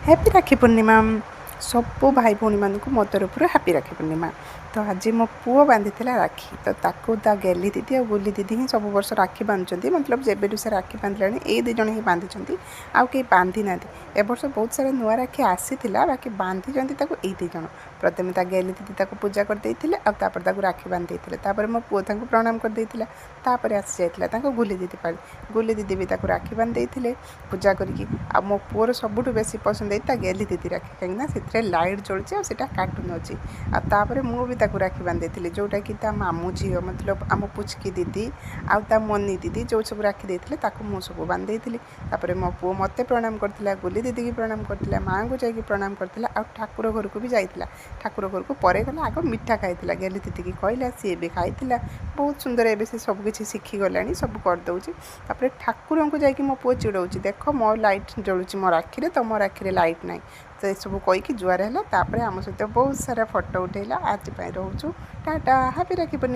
Happy राखी पूर्णिमा सबू भाई भौणी मानक मो तरफ हैप्पी राखी पूर्णिमा। तो आज मो पुओ बांधी राखी तो ताको ता गेली दीदी और गुली दीदी ही सब वर्ष राखी बांधुंट मतलब जब से राखी बांधला ये दी जन ही बांधि आउ कहीं बांधि ना ए वर्ष बहुत सारा नुआ राखी आसी बाकी बांधि ये दी जन प्रथम गेली दीदी पूजा करदे राखी बांधे मो पुओ प्रणाम करदे आसी जाता गुली दीदी पाली गुली दीदी भी राखी बांधे पूजा करके मो पुओर सबुठ बेसी पसंद है गेली दीदी राखी कहीं लाइट जलुचे आटा कार्टून अच्छी आपर मुझे राखी बांधे जोटा कि मामू झी मतलब आम पुचकी दीदी आ मनी दीदी जो सब राखी देते मुझे सब बांधे मो पुओ मत प्रणाम करता गुली दीदी की प्रणाम करता माँ को जाकि प्रणाम करता आ ठाकुर घर को भी जाता ठाकुर घर को पर गला आग मिठा खाई गेली दीदी की कहला सी भी खाई बहुत सुंदर एवं से सबकि शिखीगला सब करदे ठाकुर को जाकि मो पुओ चिड़ौ देख मो लाइट जलुची मो राखी तुम राखी लाइट ना तो सब कहीकि जुआर है आम सहित बहुत सारा फोटो उठेला आज रोचु टाटा हैप्पी राखी पूर्णिमा।